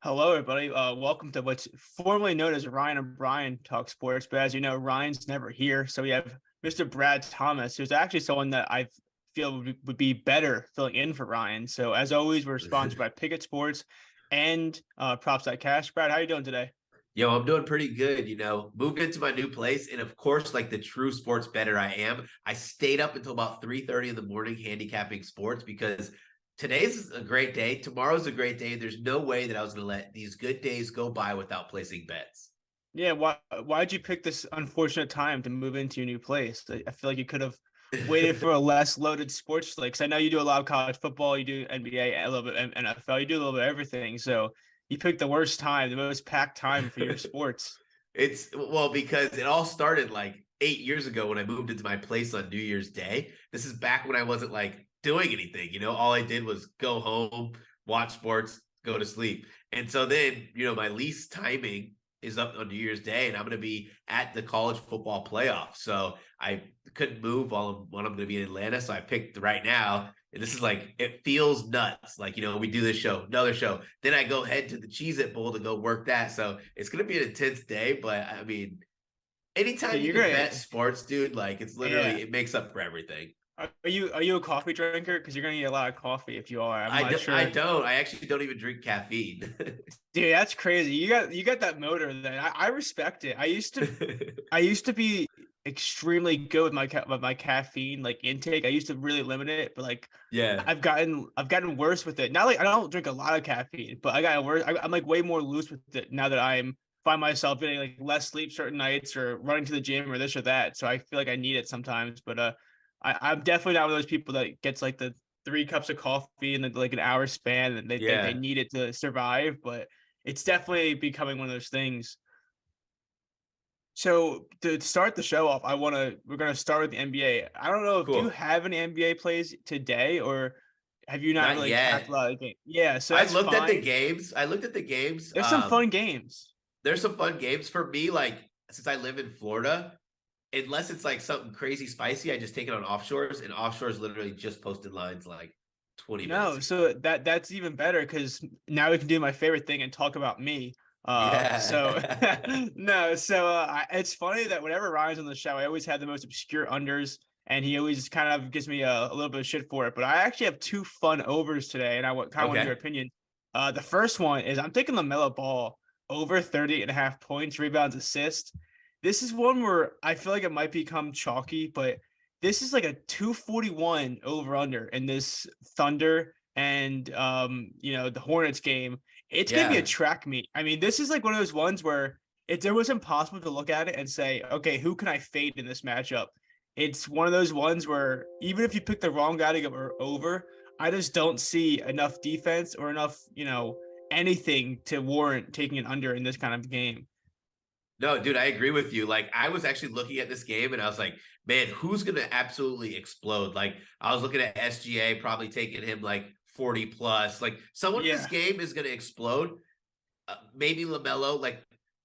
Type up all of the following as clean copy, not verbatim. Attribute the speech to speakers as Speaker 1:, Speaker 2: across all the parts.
Speaker 1: Hello, everybody. Welcome to what's formerly known as Ryan and Brian Talk Sports. But as you know, Ryan's never here. So we have Mr. Brad Thomas, who's actually someone that I feel would be better filling in for Ryan. So as always, we're sponsored by Pickett Sports and Props.Cash. Brad, how you doing today?
Speaker 2: Yo, I'm doing pretty good. Moved into my new place. And of course, like the true sports bettor I am, I stayed up until about 3:30 in the morning handicapping sports because today's a great day. Tomorrow's a great day. There's no way that I was going to let these good days go by without placing bets.
Speaker 1: Yeah, why'd you pick this unfortunate time to move into your new place? I feel like you could have waited for a less loaded sports slate. 'Cause I know you do a lot of college football, you do NBA, a little bit NFL, you do a little bit of everything. So you picked the worst time, the most packed time for your sports.
Speaker 2: Because it all started like 8 years ago when I moved into my place on New Year's Day. This is back when I wasn't like doing anything. All I did was go home, watch sports, go to sleep. And so then, my lease timing is up on New Year's Day, and I'm going to be at the college football playoff. So I couldn't move when I'm going to be in Atlanta. So I picked right now. And this is like, it feels nuts. Like, we do this show, another show. Then I go head to the Cheez-It Bowl to go work that. So it's going to be an intense day. But I mean,
Speaker 1: Yeah,
Speaker 2: anytime you
Speaker 1: you're
Speaker 2: can
Speaker 1: great.
Speaker 2: bet sports, dude, like it's literally,
Speaker 1: Yeah.
Speaker 2: it makes up for everything.
Speaker 1: Are you a coffee drinker? Because you're gonna need a lot of coffee if you are. I'm
Speaker 2: I,
Speaker 1: not
Speaker 2: do, I
Speaker 1: sure.
Speaker 2: don't. I actually don't even drink caffeine.
Speaker 1: Dude, that's crazy. You got that motor then. I respect it. I used to be extremely good with my caffeine like intake. I used to really limit it, but like
Speaker 2: Yeah.
Speaker 1: I've gotten worse with it. Now like I don't drink a lot of caffeine, but I got worse. I'm like way more loose with it now that find myself getting like less sleep certain nights or running to the gym or this or that. So I feel like I need it sometimes. But I'm definitely not one of those people that gets like the 3 cups of coffee in like an hour span and they
Speaker 2: Yeah.
Speaker 1: need it to survive. But it's definitely becoming one of those things. So to start the show off, we're gonna start with the NBA. I don't know if do you
Speaker 2: Cool.
Speaker 1: have any NBA plays today or have you not
Speaker 2: Not
Speaker 1: really tracked a
Speaker 2: yet.
Speaker 1: lot of the game? Yeah, so
Speaker 2: I
Speaker 1: that's
Speaker 2: looked at the
Speaker 1: fine.
Speaker 2: games. I looked at the games.
Speaker 1: There's some fun games.
Speaker 2: There's some fun games for me. Like since I live in Florida, unless it's like something crazy spicy, I just take it on offshores, and offshores literally just posted lines like 20 minutes
Speaker 1: No,
Speaker 2: ago.
Speaker 1: so that's even better because now we can do my favorite thing and talk about me. So
Speaker 2: Yeah.
Speaker 1: no, so it's funny that whenever Ryan's on the show, I always have the most obscure unders, and he always kind of gives me a little bit of shit for it. But I actually have two fun overs today, and kind of wanted your
Speaker 2: Okay.
Speaker 1: opinion. The first one is I'm taking LaMelo Ball over 30.5 points, rebounds, assists. This is one where I feel like it might become chalky, but this is like a 241 over under in this Thunder and the Hornets game. It's gonna be a
Speaker 2: Yeah.
Speaker 1: track meet. I mean, this is like one of those ones where it's almost impossible to look at it and say, okay, who can I fade in this matchup? It's one of those ones where even if you pick the wrong guy to go over, I just don't see enough defense or enough, anything to warrant taking an under in this kind of game.
Speaker 2: No, dude, I agree with you. Like, I was actually looking at this game and I was like, man, who's going to absolutely explode? Like, I was looking at SGA probably taking him like 40 plus. Like, someone in this
Speaker 1: Yeah.
Speaker 2: game is going to explode. Maybe LaMelo. Like,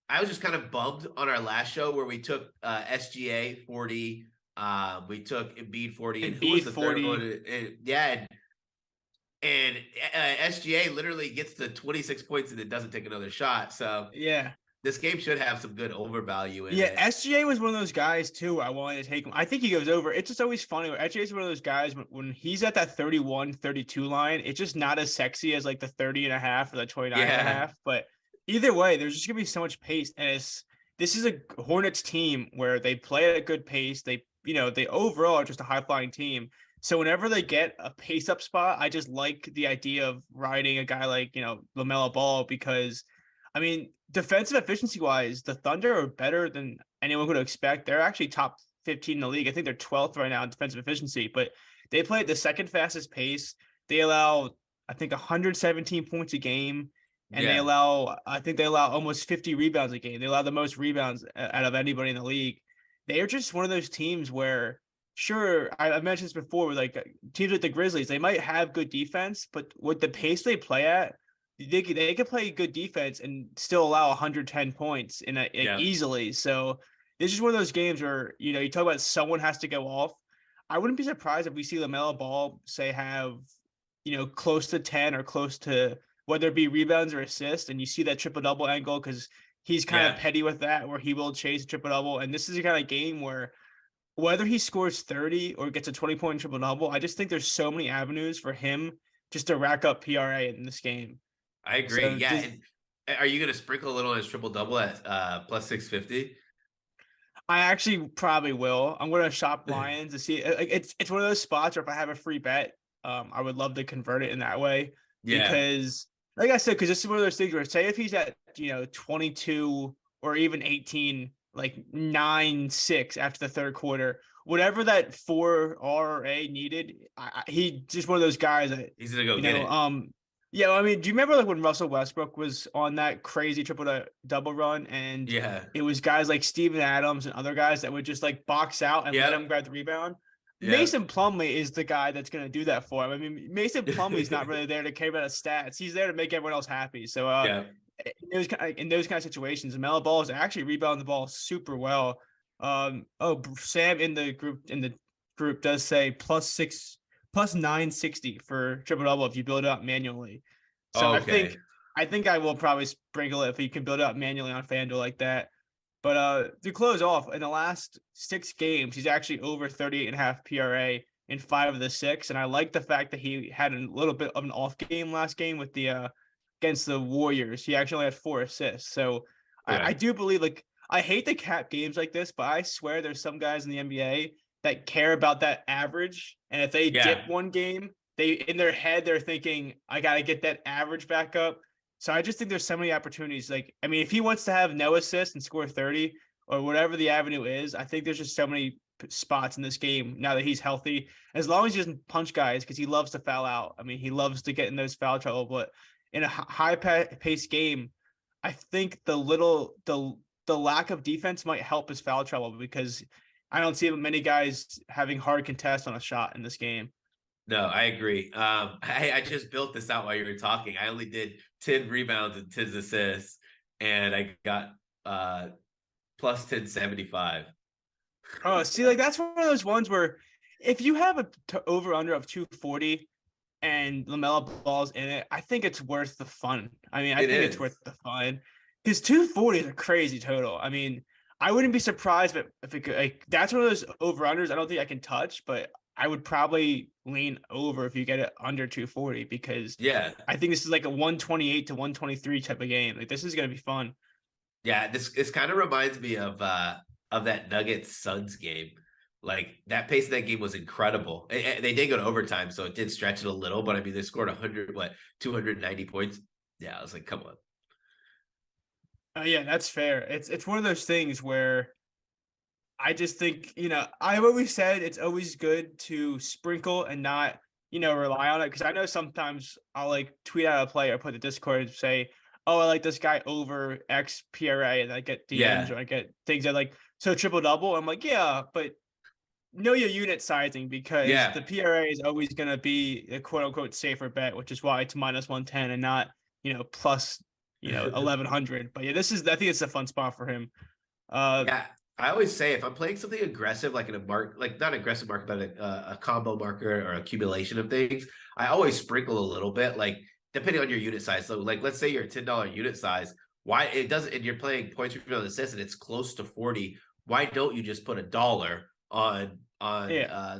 Speaker 2: I was just kind of bummed on our last show where we took SGA 40. We took Embiid 40. And
Speaker 1: And
Speaker 2: who was
Speaker 1: beat
Speaker 2: the third one?
Speaker 1: 40.
Speaker 2: Yeah. And SGA literally gets to 26 points and then doesn't take another shot. So
Speaker 1: Yeah.
Speaker 2: this game should have some good overvalue in
Speaker 1: Yeah,
Speaker 2: it.
Speaker 1: SGA was one of those guys too. I wanted to take him. I think he goes over. It's just always funny. SGA is one of those guys when he's at that 31, 32 line, it's just not as sexy as like the 30 and a half or the 29 and a
Speaker 2: Yeah.
Speaker 1: half. But either way, there's just gonna be so much pace. And this is a Hornets team where they play at a good pace. They overall are just a high flying team. So whenever they get a pace up spot, I just like the idea of riding a guy like, LaMelo Ball because I mean, defensive efficiency wise, the Thunder are better than anyone could expect. They're actually top 15 in the league. I think they're 12th right now in defensive efficiency, but they play at the second fastest pace. They allow, I think, 117 points a game, and
Speaker 2: Yeah.
Speaker 1: I think they allow almost 50 rebounds a game. They allow the most rebounds out of anybody in the league. They are just one of those teams where, sure, I mentioned this before, with like teams like the Grizzlies, they might have good defense, but with the pace they play at, they could play good defense and still allow 110 points
Speaker 2: Yeah.
Speaker 1: easily. So this is one of those games where you talk about someone has to go off. I wouldn't be surprised if we see LaMelo Ball say have close to 10 or close to whether it be rebounds or assists, and you see that triple double angle because he's kind of
Speaker 2: Yeah.
Speaker 1: petty with that, where he will chase a triple double. And this is the kind of game where whether he scores 30 or gets a 20-point triple double, I just think there's so many avenues for him just to rack up PRA in this game.
Speaker 2: I agree.
Speaker 1: So
Speaker 2: Yeah.
Speaker 1: just,
Speaker 2: And are you gonna sprinkle a little on his triple double at plus 650?
Speaker 1: I actually probably will. I'm going to shop Lions to see. It's one of those spots where if I have a free bet, I would love to convert it in that way
Speaker 2: Yeah.
Speaker 1: because, like I said, because this is one of those things where say if he's at 22 or even 18, like 9-6 after the third quarter, whatever that 4 RA needed, he just one of those guys that
Speaker 2: He's gonna go get it.
Speaker 1: yeah, I mean, do you remember like when Russell Westbrook was on that crazy triple double run and
Speaker 2: Yeah.
Speaker 1: it was guys like Steven Adams and other guys that would just like box out and let
Speaker 2: Yeah.
Speaker 1: him grab the rebound?
Speaker 2: Yeah.
Speaker 1: Mason Plumlee is the guy that's going to do that for him. I mean, Mason Plumlee's not really there to care about his stats. He's there to make everyone else happy. So
Speaker 2: Yeah.
Speaker 1: in those kind of situations, Melo Ball is actually rebounding the ball super well. Sam in the group does say plus 960 for triple double if you build it up manually. So
Speaker 2: Okay.
Speaker 1: I think I will probably sprinkle it if you can build it up manually on FanDuel like that. But to close off, in the last 6 games, he's actually over 38.5 PRA in 5 of the 6. And I like the fact that he had a little bit of an off game last game with the against the Warriors. He actually only had 4 assists. So
Speaker 2: Okay.
Speaker 1: I do believe like I hate to cap games like this, but I swear there's some guys in the NBA that care about that average. And if they dip one game, they in their head they're thinking, I gotta get that average back up. So I just think there's so many opportunities. Like, I mean, if he wants to have no assist and score 30 or whatever the avenue is, I think there's just so many spots in this game now that he's healthy. As long as he doesn't punch guys, because he loves to foul out. I mean, he loves to get in those foul trouble. But in a high paced game, I think the lack of defense might help his foul trouble because I don't see many guys having hard contests on a shot in this game.
Speaker 2: No, I agree. I just built this out while you were talking. I only did 10 rebounds and 10 assists, and I got plus 1075.
Speaker 1: Oh, see, like that's one of those ones where if you have a over under of 240 and LaMelo Ball's in it, I think it's worth the fun. I mean, I think it's worth the fun because 240 is a crazy total. I mean, I wouldn't be surprised if it could, like that's one of those over unders I don't think I can touch, but I would probably lean over if you get it under 240 because
Speaker 2: Yeah.
Speaker 1: I think this is like a 128 to 123 type of game. Like this is gonna be fun.
Speaker 2: Yeah, this kind of reminds me of that Nuggets Suns game. Like that pace of that game was incredible. They did go to overtime, so it did stretch it a little, but I mean they scored 290 points. Yeah, I was like, come on.
Speaker 1: Yeah, that's fair. It's one of those things where I just think, I've always said it's always good to sprinkle and not, rely on it. Cause I know sometimes I'll like tweet out a play or put the Discord and say, oh, I like this guy over X PRA. And I get DMs or I get things that like, so triple double. I'm like, yeah, but know your unit sizing because the PRA is always going to be a quote unquote safer bet, which is why it's minus 110 and not, plus, 1100. But yeah, I think it's a fun spot for him.
Speaker 2: Yeah, I always say if I'm playing something aggressive, like in a mark, like not aggressive market, but a combo marker or accumulation of things, I always sprinkle a little bit, like depending on your unit size. So, like, let's say you're a $10 unit size. Why it doesn't, and you're playing points per assist, and it's close to 40. Why don't you just put $1 on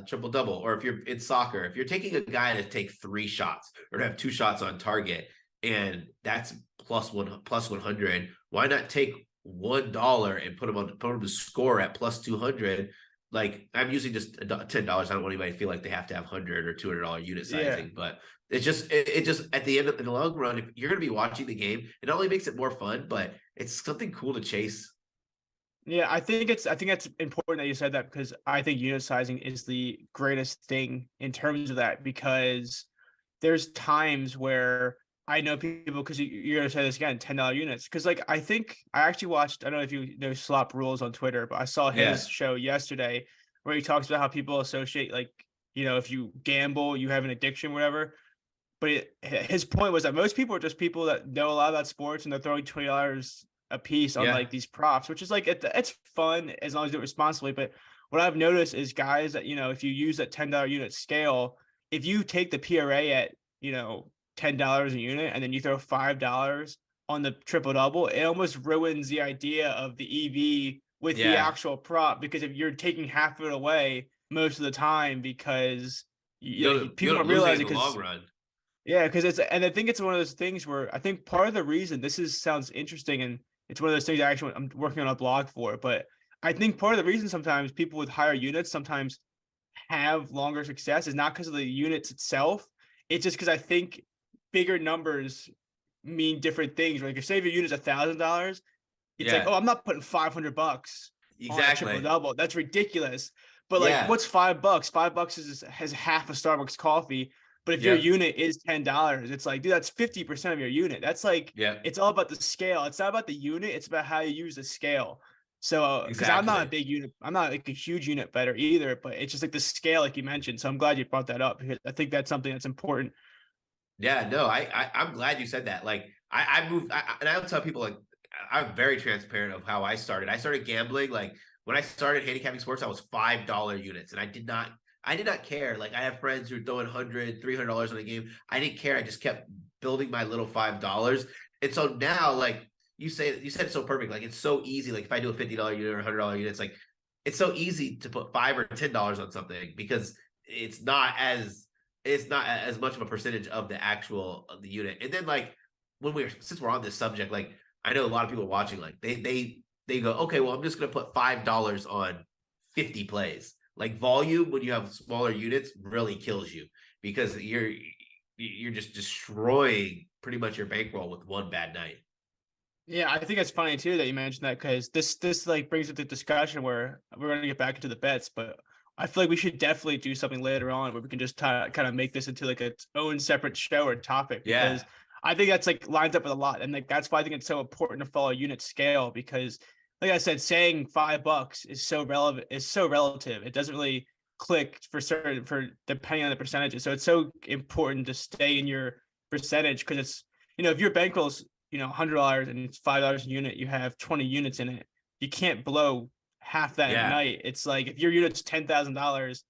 Speaker 2: triple double? Or if you're in soccer, if you're taking a guy to take 3 shots or to have 2 shots on target, and that's plus 100, why not take $1 and put him to score at plus 200? Like I'm using just $10. I don't want anybody to feel like they have to have $100 or $200 unit sizing, but it's just it just at the end of in the long run, if you're going to be watching the game, it not only makes it more fun, but it's something cool to chase.
Speaker 1: Yeah, I think that's important that you said that because I think unit sizing is the greatest thing in terms of that because there's times where I know people because you're gonna say this again, $10 units. Because like I think I actually watched, I don't know if you know Slop Rules on Twitter, but I saw his show yesterday where he talks about how people associate like, if you gamble, you have an addiction, whatever. But his point was that most people are just people that know a lot about sports and they're throwing $20 a piece on like these props, which is like it's fun as long as you do it responsibly. But what I've noticed is guys that, if you use that $10 unit scale, if you take the PRA at, $10 a unit and then you throw $5 on the triple double, it almost ruins the idea of the EV with the
Speaker 2: Yeah.
Speaker 1: actual prop, because if you're taking half of it away most of the time, because people
Speaker 2: You're
Speaker 1: don't
Speaker 2: losing
Speaker 1: realize
Speaker 2: in
Speaker 1: it,
Speaker 2: the long
Speaker 1: because
Speaker 2: run.
Speaker 1: yeah, because and I think it's one of those things where I think part of the reason sounds interesting, and it's one of those things I'm working on a blog for, but I think part of the reason sometimes people with higher units sometimes have longer success is not because of the units itself. It's just because I think bigger numbers mean different things. Like if say if your unit's $1,000, it's like, oh,
Speaker 2: Yeah,
Speaker 1: I'm not putting $500 on a triple
Speaker 2: exactly.
Speaker 1: double. That's ridiculous. But like,
Speaker 2: Yeah.
Speaker 1: what's $5? $5 has half a Starbucks coffee. But if your
Speaker 2: Yep.
Speaker 1: unit is $10, it's like, dude, that's 50% of your unit. That's like,
Speaker 2: Yep.
Speaker 1: it's all about the scale. It's not about the unit. It's about how you use the scale. So, because I'm not a
Speaker 2: Exactly.
Speaker 1: big unit, I'm not like a huge unit better either. But it's just like the scale, like you mentioned. So I'm glad you brought that up, because I think that's something that's important.
Speaker 2: Yeah, no, I'm glad you said that. Like I moved, and I'll tell people like I'm very transparent of how I started. I started gambling like when I started handicapping sports, I was $5 units, and I did not care. Like I have friends who are throwing $100, $300 on a game. I didn't care. I just kept building my little $5, and so now like you said it so perfect. Like it's so easy. Like if I do a $50 unit or $100 unit, it's like it's so easy to put $5 or $10 on something because it's not as it's not as much of a percentage of the actual of the unit. And then like since we're on this subject, like I know a lot of people watching, like they go, okay, well, I'm just gonna put $5 on 50 plays. Like volume when you have smaller units really kills you because you're just destroying pretty much your bankroll with one bad night.
Speaker 1: Yeah, I think it's funny too that you mentioned that, because this like brings up the discussion where we're going to get back into the bets, but I feel like we should definitely do something later on where we can just kind of make this into like its own separate show or topic, because
Speaker 2: Yeah.
Speaker 1: I think that's like lines up with a lot, and like that's why I think it's so important to follow unit scale, because like I said, saying $5 is so relevant, is so relative. It doesn't really click for certain, for depending on the percentages. So it's so important to stay in your percentage, because it's, if your bankroll's $100 and it's $5 a unit, you have 20 units in it. You can't blow half that
Speaker 2: Yeah.
Speaker 1: night. It's like if your unit's $10,000,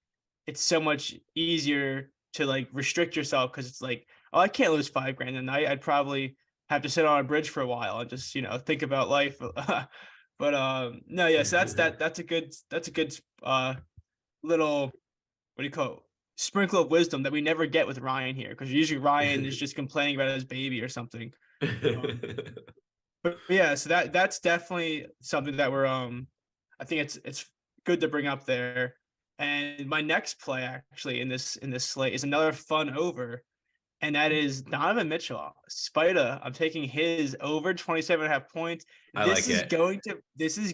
Speaker 1: it's so much easier to like restrict yourself, because it's like, oh, I can't lose 5 grand a night. I'd probably have to sit on a bridge for a while and just think about life. But no, yeah. So that's a good little, what do you call it? Sprinkle of wisdom that we never get with Ryan here, because usually Ryan is just complaining about his baby or something. Um, but yeah, so that's definitely something that we're I think it's good to bring up there. And my next play actually in this slate is another fun over, and that is Donovan Mitchell. Spida, I'm taking his over 27.5 points.
Speaker 2: I
Speaker 1: This
Speaker 2: like
Speaker 1: is
Speaker 2: it.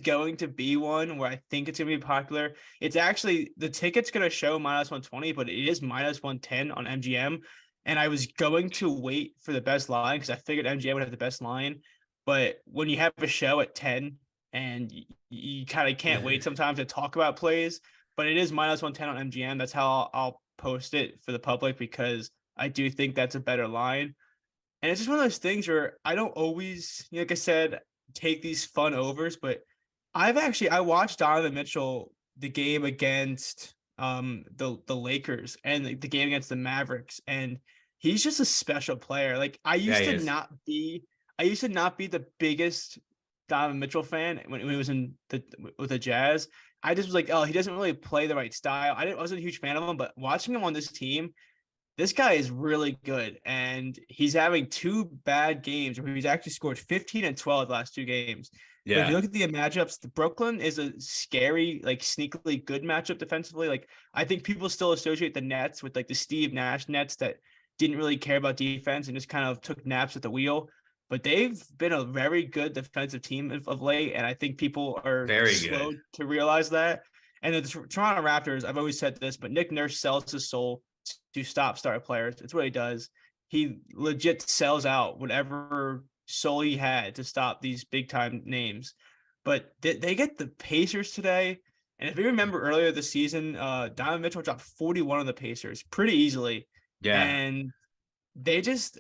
Speaker 1: going to be one where I think it's gonna be popular. It's actually, the ticket's gonna show -120, but it is -110 on MGM. And I was going to wait for the best line because I figured MGM would have the best line. But when you have a show at 10 and you kind of can't wait sometimes to talk about plays, but it is -110 on MGM. That's how I'll post it for the public, because I do think that's a better line. And it's just one of those things where I don't always, like I said, take these fun overs, but I watched Donovan Mitchell the game against the Lakers and the game against the Mavericks, and he's just a special player. Like
Speaker 2: Yeah, he is.
Speaker 1: I used to not be the biggest Donovan Mitchell fan when he was in with the Jazz. I just was like, oh, he doesn't really play the right style. I wasn't a huge fan of him, but watching him on this team, this guy is really good, and he's having two bad games where he's actually scored 15 and 12 the last two games. But if you
Speaker 2: Yeah.
Speaker 1: look at the matchups, the Brooklyn is a scary, like sneakily good matchup defensively. Like I think people still associate the Nets with like the Steve Nash Nets that didn't really care about defense and just kind of took naps at the wheel. But they've been a very good defensive team of late, and I think people are
Speaker 2: Very
Speaker 1: slow
Speaker 2: good.
Speaker 1: to realize that. And the Toronto Raptors, I've always said this, but Nick Nurse sells his soul to stop star players. It's what he does. He legit sells out whatever soul he had to stop these big time names. But they get the Pacers today. And if you remember earlier this season, Donovan Mitchell dropped 41 on the Pacers pretty easily.
Speaker 2: Yeah.
Speaker 1: And they just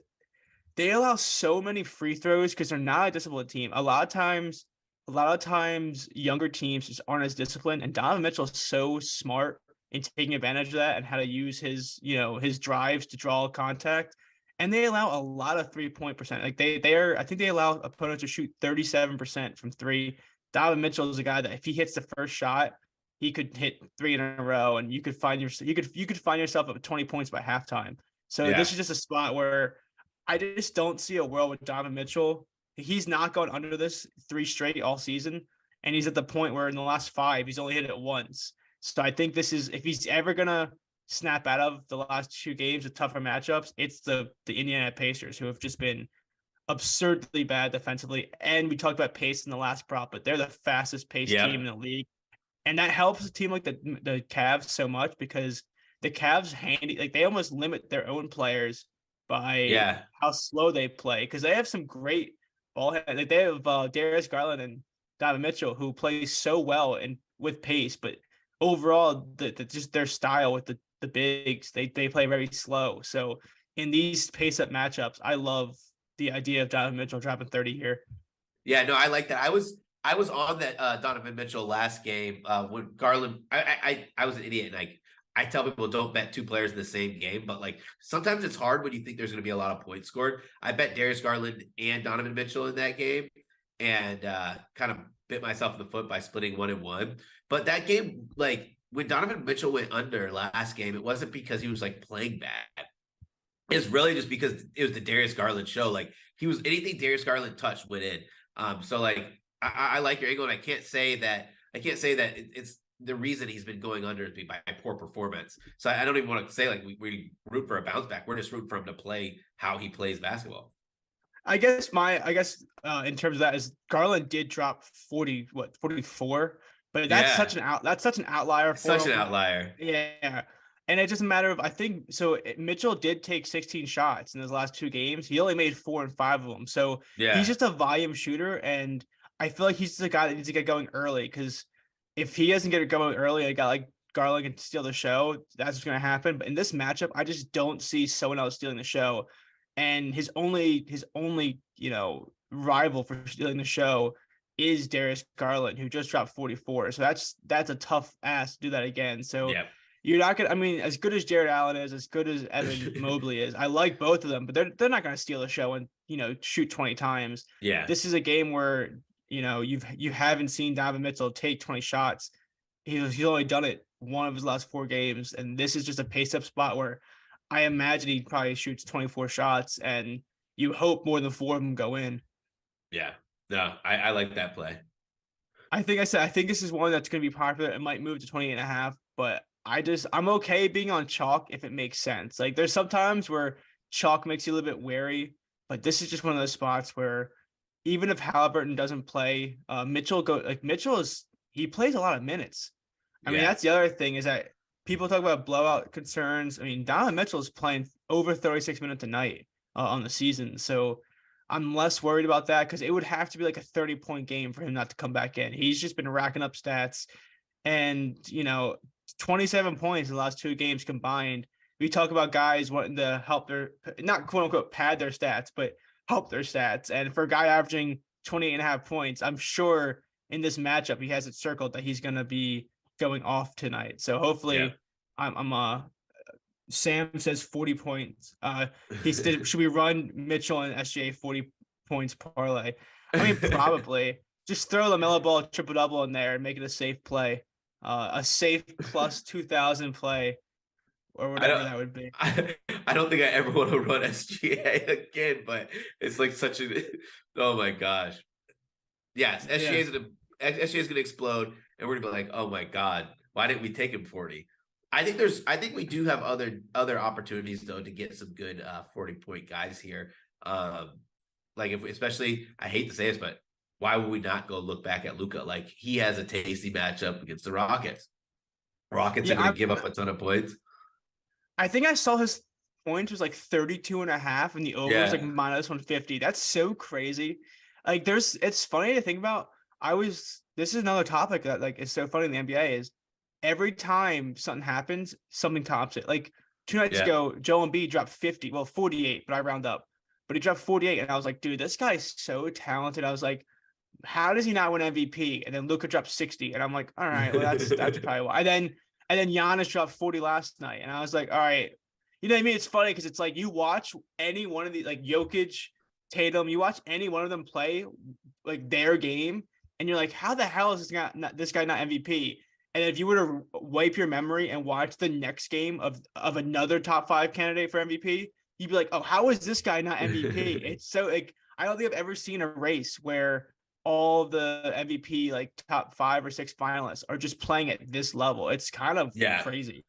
Speaker 1: they allow so many free throws because they're not a disciplined team. A lot of times younger teams just aren't as disciplined. And Donovan Mitchell is so smart in taking advantage of that and how to use his drives to draw contact. and they allow a lot of 3-point percent. Like they're I think they allow opponents to shoot 37% from three. Donovan Mitchell is a guy that if he hits the first shot, he could hit three in a row, and you could find yourself up 20 points by halftime. So
Speaker 2: Yeah.
Speaker 1: this is just a spot where I just don't see a world with Donovan Mitchell. He's not going under this three straight all season, and he's at the point where in the last five he's only hit it once. So I think this is if he's ever gonna snap out of the last two games with tougher matchups, it's the Indiana Pacers who have just been absurdly bad defensively. And we talked about pace in the last prop, but they're the fastest paced
Speaker 2: Yeah.
Speaker 1: team in the league. And that helps a team like the Cavs so much because the Cavs handy like they almost limit their own players by how slow they play because they have some great ball hand. Like they have Darius Garland and Donovan Mitchell who play so well and with pace, but overall the just their style with the bigs they play very slow. So in these pace up matchups, I love the idea of Donovan Mitchell dropping 30 here.
Speaker 2: Yeah, no, I like that. I was on that Donovan Mitchell last game when Garland. I was an idiot, and I tell people don't bet two players in the same game, but like sometimes it's hard when you think there's going to be a lot of points scored. I bet Darius Garland and Donovan Mitchell in that game, and kind of bit myself in the foot by splitting 1-1. But that game, like when Donovan Mitchell went under last game, it wasn't because he was like playing bad. It's really just because it was the Darius Garland show. Like he was anything Darius Garland touched went in. So like I like your angle, and I can't say that it's the reason he's been going under is by poor performance. So I don't even want to say like we root for a bounce back. We're just rooting for him to play how he plays basketball.
Speaker 1: I guess in terms of that is Garland did drop 44, but that's such an outlier for
Speaker 2: Such
Speaker 1: him.
Speaker 2: an outlier.
Speaker 1: Yeah. And it doesn't matter if I think so. Mitchell did take 16 shots in his last two games. He only made 4 and 5 of them. So he's just a volume shooter. And I feel like he's the guy that needs to get going early because if he doesn't get it going early, a guy like Garland can steal the show. That's what's going to happen. But in this matchup, I just don't see someone else stealing the show. And his only rival for stealing the show is Darius Garland, who just dropped 44. So that's a tough ass to do that again. So you're not gonna. I mean, as good as Jared Allen is, as good as Evan Mobley is, I like both of them, but they're not gonna steal the show and shoot 20 times.
Speaker 2: Yeah,
Speaker 1: this is a game where you haven't seen Donovan Mitchell take 20 shots. He's only done it one of his last 4 games, and this is just a pace up spot where I imagine he probably shoots 24 shots, and you hope more than 4 of them go in.
Speaker 2: Yeah, no, I like that play.
Speaker 1: I think this is one that's going to be popular. It might move to 20.5, but I'm okay being on chalk if it makes sense. Like there's sometimes where chalk makes you a little bit wary, but this is just one of those spots where even if Halliburton doesn't play, Mitchell he plays a lot of minutes. I mean, that's the other thing is that people talk about blowout concerns. I mean, Donovan Mitchell is playing over 36 minutes a night on the season. So I'm less worried about that because it would have to be like a 30-point game for him not to come back in. He's just been racking up stats and, 27 points in the last 2 games combined. We talk about guys wanting to help their, not quote unquote pad their stats, but help their stats. And for a guy averaging 28.5 points, I'm sure in this matchup, he has it circled that he's going to be going off tonight. So hopefully Sam says 40 points. He said, should we run Mitchell and SGA 40 points parlay? I mean, probably just throw LaMelo Ball triple double in there and make it a safe play. A safe plus 2,000 play or whatever that would be.
Speaker 2: I don't think I ever want to run SGA again, but it's like such a, oh my gosh. Yes, SGA is going to explode and we're going to be like, oh my God, why didn't we take him 40? I think we do have other opportunities though to get some good 40-point guys here. Like especially, I hate to say this, but why would we not go look back at Luka? Like he has a tasty matchup against the Rockets. Rockets are going to give up a ton of points.
Speaker 1: I think I saw his points was like 32.5 and the over was like minus 150. That's so crazy. Like it's funny to think about. This is another topic that like is so funny in the NBA is every time something happens, something tops it. Like 2 nights ago, Joel Embiid dropped 48, but I round up. But he dropped 48, and I was like, dude, this guy's so talented. I was like, how does he not win MVP? And then Luka dropped 60, and I'm like, all right, well that's probably why. And then Giannis dropped 40 last night, and I was like, all right, You know what I mean? It's funny because it's like you watch any one of these, like Jokic, Tatum, you watch any one of them play like their game, and you're like, how the hell is this guy not MVP? And if you were to wipe your memory and watch the next game of another top 5 candidate for MVP, you'd be like, oh, how is this guy not MVP? It's so like I don't think I've ever seen a race where all the MVP like top 5 or 6 finalists are just playing at this level. It's kind of
Speaker 2: Yeah.
Speaker 1: crazy.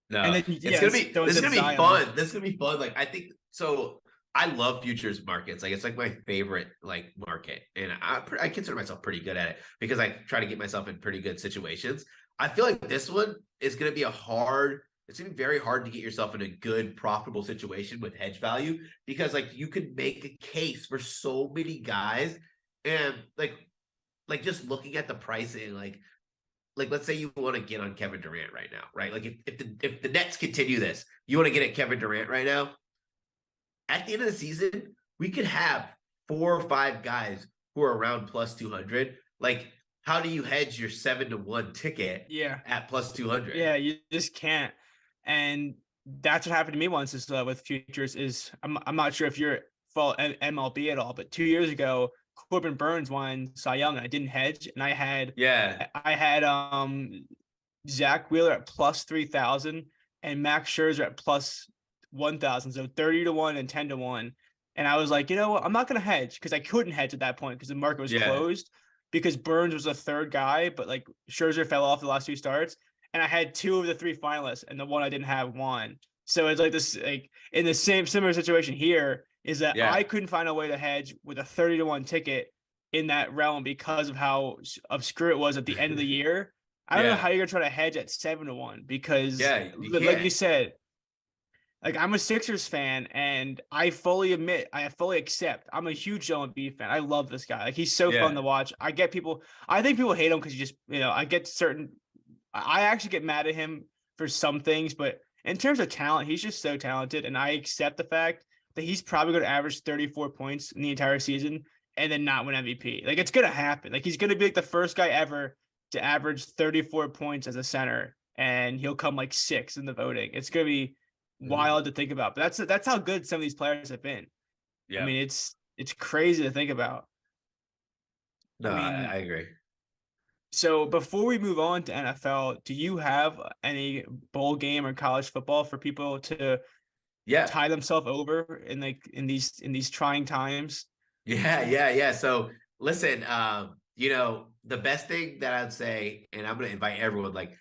Speaker 1: And
Speaker 2: No,
Speaker 1: then
Speaker 2: it's gonna be
Speaker 1: so
Speaker 2: this is
Speaker 1: it's
Speaker 2: gonna be
Speaker 1: Zion.
Speaker 2: fun. This is gonna be fun. Like I think so. I love futures markets. Like it's like my favorite like market, and I consider myself pretty good at it because I try to get myself in pretty good situations. I feel like this one is gonna be it's gonna be very hard to get yourself in a good profitable situation with hedge value because like you could make a case for so many guys, and like just looking at the pricing, like let's say you want to get on Kevin Durant right now, right? Like if the Nets continue this, you want to get at Kevin Durant right now. At the end of the season, we could have 4 or 5 guys who are around plus 200. Like, how do you hedge your 7-1 ticket?
Speaker 1: Yeah,
Speaker 2: At plus 200.
Speaker 1: Yeah, you just can't. And that's what happened to me once is with futures is I'm not sure if you're full MLB at all, but 2 years ago, Corbin Burns won Cy Young and I didn't hedge and I had Zach Wheeler at plus 3,000 and Max Scherzer at plus 1,000, so 30-1 and 10-1. And I was like, you know what? I'm not going to hedge because I couldn't hedge at that point because the market was closed because Burns was the third guy, but like Scherzer fell off the last 2 starts. And I had 2 of the 3 finalists and the one I didn't have won. So it's like this, like in the similar situation here is that I couldn't find a way to hedge with a 30-1 ticket in that realm because of how obscure it was at the end of the year. I don't know how you're going to try to hedge at 7-1 because like you said, like I'm a Sixers fan and I fully accept I'm a huge Joel Embiid fan. I love this guy. Like he's so fun to watch. I think people hate him because he just, I actually get mad at him for some things, but in terms of talent, he's just so talented. And I accept the fact that he's probably going to average 34 points in the entire season and then not win MVP. Like it's going to happen. Like he's going to be like the first guy ever to average 34 points as a center and he'll come like 6th in the voting. It's going to be wild to think about, but that's how good some of these players have been. I mean, it's crazy to think about.
Speaker 2: No, I agree.
Speaker 1: So before we move on to NFL, do you have any bowl game or college football for people to tie themselves over in these trying times?
Speaker 2: Yeah. So listen, the best thing that I'd say, and I'm gonna invite everyone, like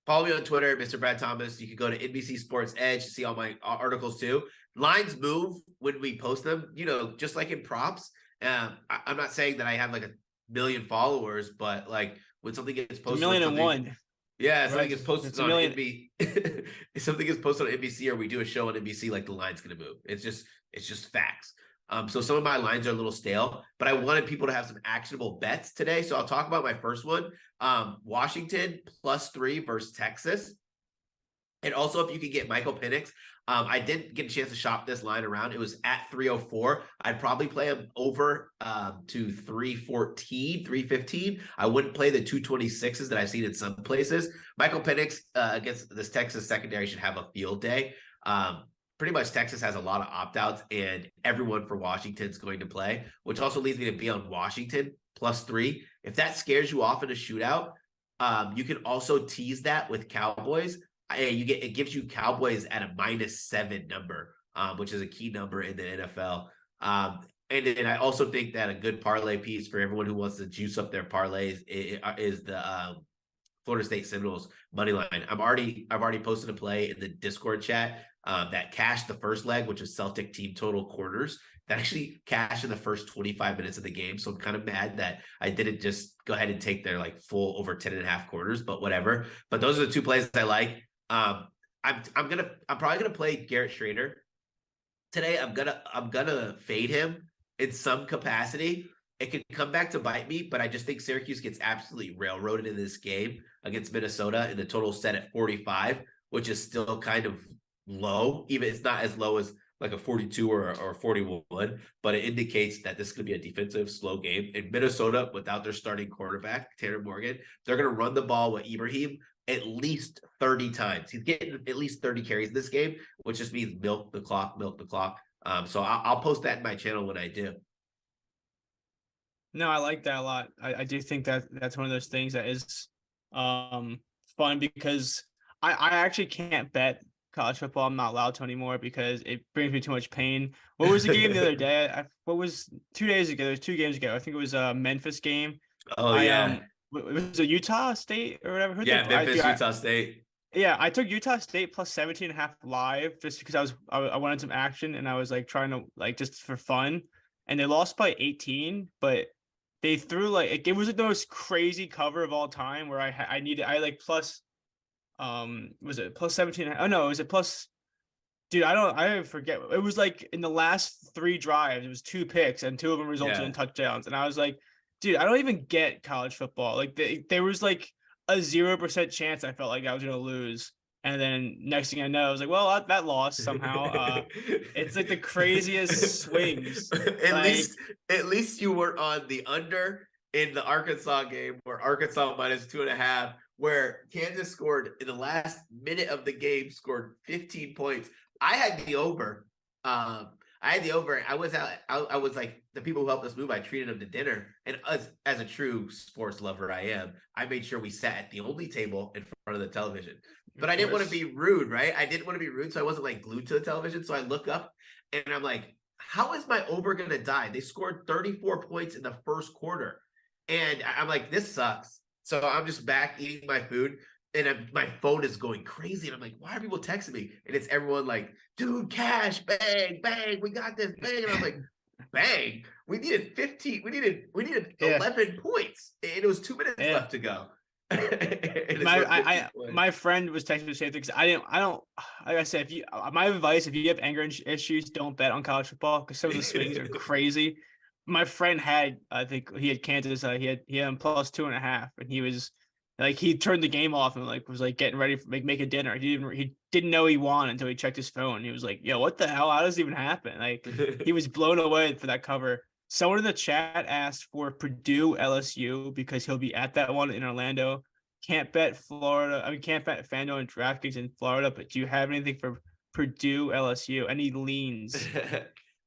Speaker 2: follow me on Twitter, Mr. Brad Thomas. You can go to NBC Sports Edge to see all my articles too. Lines move when we post them, just like in props. I'm not saying that I have like a million followers, but like when something gets posted,
Speaker 1: 1,000,001.
Speaker 2: Yeah, something gets posted on NBC. If something gets posted on NBC or we do a show on NBC, like the line's gonna move. It's just facts. So some of my lines are a little stale, but I wanted people to have some actionable bets today. So I'll talk about my first one. Washington +3 versus Texas. And also if you could get Michael Penix. I didn't get a chance to shop this line around. It was at 304. I'd probably play him over to 314, 315. I wouldn't play the 226s that I've seen in some places. Michael Penix against this Texas secondary should have a field day. Pretty much Texas has a lot of opt-outs and everyone for Washington's going to play, which also leads me to be on Washington +3. If that scares you off in a shootout, you can also tease that with Cowboys. It gives you Cowboys at a -7 number, which is a key number in the NFL. And then I also think that a good parlay piece for everyone who wants to juice up their parlays is the Florida State Seminoles money line. I've already posted a play in the Discord chat that cashed the first leg, which was Celtic team total quarters. That actually cashed in the first 25 minutes of the game. So I'm kind of mad that I didn't just go ahead and take their like full over 10.5 quarters, but whatever. But those are the 2 plays I like. I'm probably gonna play Garrett Schrader today. I'm gonna fade him in some capacity. It could come back to bite me, but I just think Syracuse gets absolutely railroaded in this game against Minnesota, and the total set at 45, which is still kind of low. Even it's not as low as like a 42 or 41, but it indicates that this is going to be a defensive slow game. In Minnesota, without their starting quarterback, Tanner Morgan, they're going to run the ball with Ibrahim, at least 30 times. He's getting at least 30 carries in this game, which just means milk the clock, milk the clock. So I'll post that in my channel when I do.
Speaker 1: No, I like that a lot. I do think that that's one of those things that is fun because I actually can't bet college football. I'm not allowed to anymore because it brings me too much pain. What was the game the other day? What was 2 days ago? There was 2 games ago. I think it was a Memphis game.
Speaker 2: Oh
Speaker 1: I
Speaker 2: yeah.
Speaker 1: it was a Utah State or whatever. Who
Speaker 2: Yeah,
Speaker 1: they
Speaker 2: Memphis, Utah State.
Speaker 1: yeah, I took Utah State plus 17.5 live just because I wanted some action and I was like trying to like just for fun. And they lost by 18, but they threw like it was the most crazy cover of all time where I like plus was it plus 17? Oh no, was it plus dude, I forget. It was like in the last 3 drives, it was 2 picks and 2 of them resulted in
Speaker 2: Yeah.
Speaker 1: touchdowns. And I was like, dude, I don't even get college football. Like there was like a 0% chance I felt like I was gonna lose. And then next thing I know, I was like, well, that lost somehow. It's like the craziest swings.
Speaker 2: at
Speaker 1: Like,
Speaker 2: least at least you were on the under in the Arkansas game where Arkansas minus 2.5, where Kansas scored in the last minute of the game, scored 15 points. I had the over. I had the over. I was out. I was like the people who helped us move. I treated them to dinner, and as a true sports lover I am, I made sure we sat at the only table in front of the television. But I didn't want to be rude, right? I didn't want to be rude, so I wasn't like glued to the television. So I look up, and I'm like, "How is my over gonna die?" They scored 34 points in the first quarter, and I'm like, "This sucks." So I'm just back eating my food, and my phone is going crazy. And I'm like, why are people texting me? And it's everyone like, dude, cash, bang, bang, we got this, bang. And I was like, bang, we needed 15, we needed
Speaker 1: yeah,
Speaker 2: 11 points. And it was 2 minutes
Speaker 1: yeah.
Speaker 2: left to go. And
Speaker 1: My friend was texting me the same thing because I don't like I said if you my advice if you have anger issues don't bet on college football because some of the swings are crazy. My friend had I think he had Kansas he had him plus 2.5 and he was like he turned the game off and like was like getting ready for making dinner. He didn't know he won until he checked his phone. He was like, "Yo, what the hell? How does this even happen?" Like he was blown away for that cover. Someone in the chat asked for Purdue LSU because he'll be at that one in Orlando. Can't bet Florida. I mean, can't bet FanDuel and DraftKings in Florida. But do you have anything for Purdue LSU? Any leans?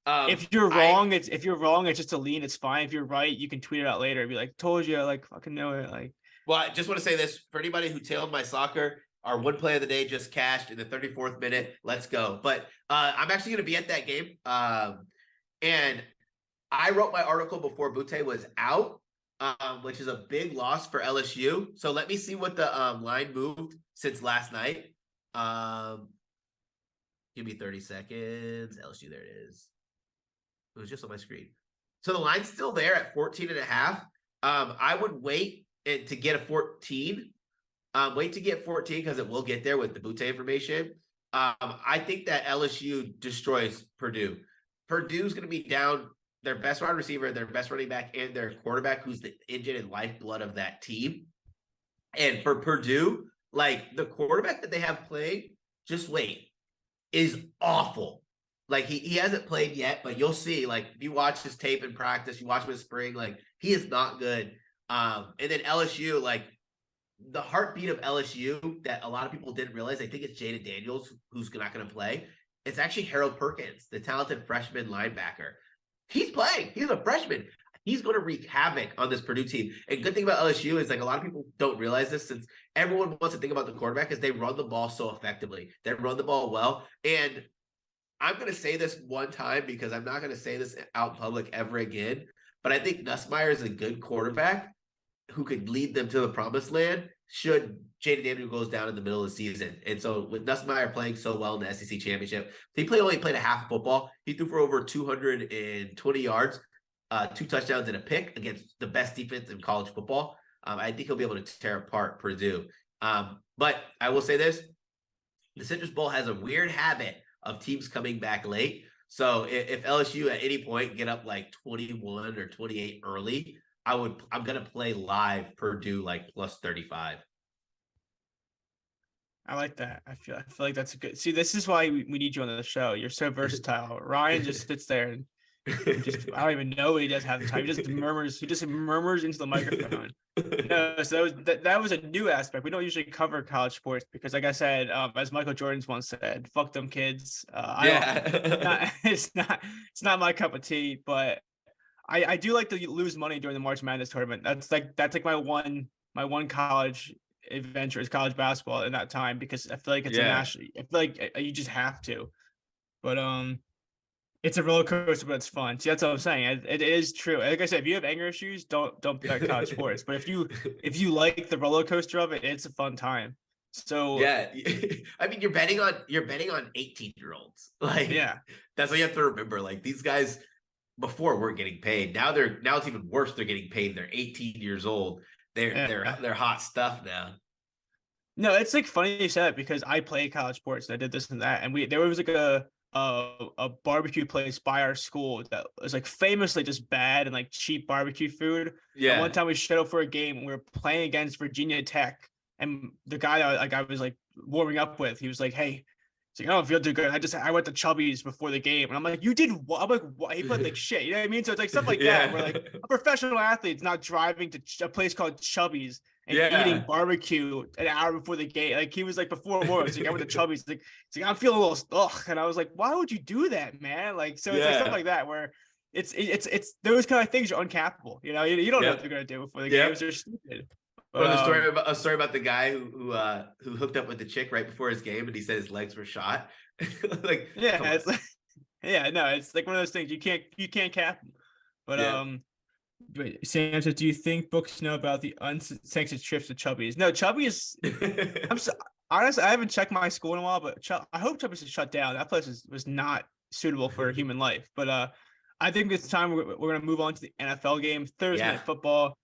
Speaker 1: If you're wrong, it's just a lean. It's fine. If you're right, you can tweet it out later and be like, "Told you, like fucking know it." Like,
Speaker 2: well, I just want to say this for anybody who tailed my soccer. Our one play of the day just cashed in the 34th minute. Let's go. But I'm actually going to be at that game. And I wrote my article before Butte was out, which is a big loss for LSU. So let me see what the line moved since last night. Give me 30 seconds. LSU, there it is. It was just on my screen. So the line's still there at 14.5. I would wait to get a 14. Wait to get 14 because it will get there with the Butte information. I think that LSU destroys Purdue. Purdue's going to be down their best wide receiver, their best running back, and their quarterback, who's the engine and lifeblood of that team. And for Purdue, like the quarterback that they have playing, just wait, is awful. Like he hasn't played yet, but you'll see. Like if you watch his tape in practice, you watch him in spring, like he is not good. And then LSU, like the heartbeat of LSU that a lot of people didn't realize, I think it's Jaden Daniels who's not going to play. It's actually Harold Perkins, the talented freshman linebacker. He's playing. He's a freshman. He's going to wreak havoc on this Purdue team. And good thing about LSU is like a lot of people don't realize this, since everyone wants to think about the quarterback, is they run the ball so effectively. They run the ball well. And I'm going to say this one time because I'm not going to say this out in public ever again. But I think Nussmeier is a good quarterback who could lead them to the promised land should Jaden Daniels goes down in the middle of the season. And so with Nussmeier playing so well in the SEC championship, he only played a half of football. He threw for over 220 yards, 2 touchdowns and a pick against the best defense in college football. I think he'll be able to tear apart Purdue. But I will say this, the Citrus Bowl has a weird habit of teams coming back late. So if LSU at any point get up like 21 or 28 early, I'm going to play live Purdue like plus 35.
Speaker 1: I like that. I feel like that's a good. See, this is why we need you on the show. You're so versatile. Ryan just sits there and I don't even know what he does half the time. He just murmurs. He just murmurs into the microphone. No, so that was a new aspect. We don't usually cover college sports because, like I said, as Michael Jordan's once said, "Fuck them kids." I don't.
Speaker 2: Yeah.
Speaker 1: It's not my cup of tea. But I do like to lose money during the March Madness tournament. That's like my one college adventure is college basketball in that time because I feel like it's a
Speaker 2: Yeah.
Speaker 1: national. I feel like you just have to. But it's a roller coaster, but it's fun. See, that's what I'm saying. It is true. Like I said, if you have anger issues, don't bet college sports. But if you like the roller coaster of it, it's a fun time. So
Speaker 2: Yeah. I mean, you're betting on 18-year-olds. Like
Speaker 1: yeah,
Speaker 2: that's what you have to remember. Like these guys before weren't getting paid. Now it's even worse. They're getting paid. They're 18 years old. They're
Speaker 1: yeah.
Speaker 2: they're hot stuff now.
Speaker 1: No, it's like funny you said it because I play college sports and I did this and that, and there was like a barbecue place by our school that was like famously just bad and like cheap barbecue food. And one
Speaker 2: Yeah.
Speaker 1: time we showed up for a game and we were playing against Virginia Tech, and the guy that I was like warming up with, he was like, "Hey." He's like, I don't feel too good. I went to Chubby's before the game. And I'm like, you did what? I'm like, what? He put like shit. You know what I mean? So it's like stuff like that where like
Speaker 2: Yeah.
Speaker 1: a professional athete's not driving to a place called Chubby's and eating
Speaker 2: Yeah.
Speaker 1: barbecue an hour before the game. Like he was like before work. He's like, I went to Chubby's. He's like, I'm feeling a little ugh. And I was like, why would you do that, man? Like, so it's like stuff
Speaker 2: Yeah.
Speaker 1: like that where it's those kind of things are uncapable. You don't know what
Speaker 2: Yep.
Speaker 1: they're gonna do before the games.
Speaker 2: Yep.
Speaker 1: They're stupid. But
Speaker 2: Or a story about the guy who hooked up with the chick right before his game and he said his legs were shot. Like, come
Speaker 1: yeah,
Speaker 2: on.
Speaker 1: it's like yeah, no, it's like one of those things you can't cap them. But
Speaker 2: Yeah.
Speaker 1: wait, Sam says, do you think books know about the unsanctioned trips to Chubby's? No, Chubby's. I'm so, honestly, I haven't checked my school in a while, but I hope Chubby's is shut down. That place was not suitable for human life. But I think it's time we're gonna move on to the NFL game, Thursday
Speaker 2: Yeah.
Speaker 1: Night Football.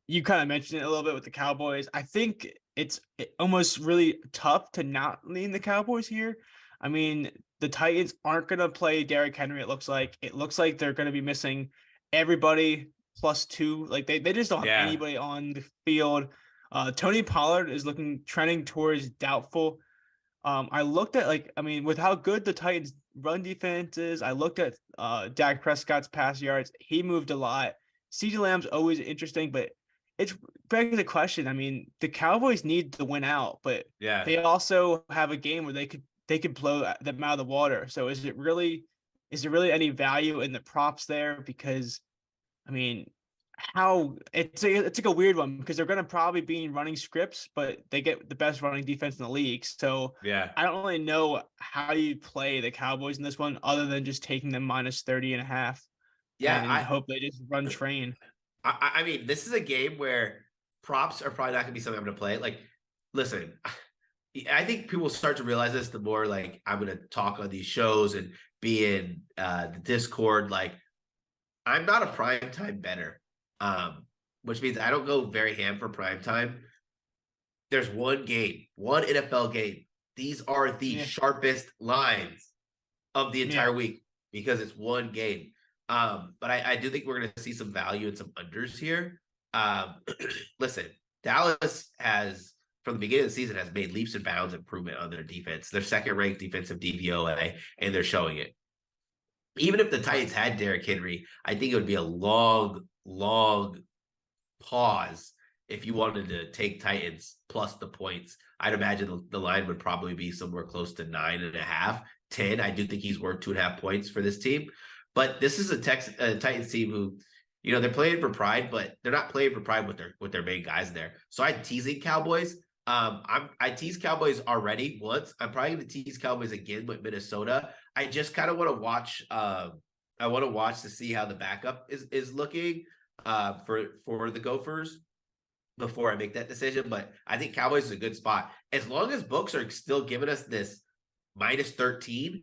Speaker 1: You kind of mentioned it a little bit with the Cowboys. I think it's almost really tough to not lean the Cowboys here. I mean, the Titans aren't gonna play Derrick Henry. It looks like they're gonna be missing everybody plus two. Like they just don't have
Speaker 2: Yeah.
Speaker 1: anybody on the field. Tony Pollard is trending towards doubtful. I looked at with how good the Titans run defense is, I looked at Dak Prescott's pass yards. He moved a lot. CeeDee Lamb's always interesting, but it's begging the question. I mean, the Cowboys need to win out, but
Speaker 2: Yeah.
Speaker 1: they also have a game where they could blow them out of the water. So is there really any value in the props there? Because I mean, how it's like a weird one because they're going to probably be running scripts, but they get the best running defense in the league. So
Speaker 2: Yeah.
Speaker 1: I don't really know how you play the Cowboys in this one other than just taking them minus 30.5
Speaker 2: Yeah.
Speaker 1: and hope they just run train.
Speaker 2: I mean, this is a game where props are probably not going to be something I'm going to play. Like, listen, I think people start to realize this the more like I'm going to talk on these shows and be in the Discord. Like, I'm not a primetime bettor, which means I don't go very ham for primetime. There's one NFL game. These are the sharpest lines of the entire week because it's one game. But I do think we're going to see some value and some unders here. Listen, Dallas has, from the beginning of the season, has made leaps and bounds improvement on their defense. They're second-ranked defensive DVOA, and they're showing it. Even if the Titans had Derrick Henry, I think it would be a long, long pause if you wanted to take Titans plus the points. I'd imagine the line would probably be somewhere close to 9.5, 10. I do think he's worth 2.5 points for this team. But this is a Titans team who, they're playing for pride, but they're not playing for pride with their main guys there. So I'm teasing Cowboys. I teased Cowboys already once. I'm probably going to tease Cowboys again with Minnesota. I just kind of want to watch. I want to watch to see how the backup is looking for the Gophers before I make that decision. But I think Cowboys is a good spot as long as books are still giving us this minus 13.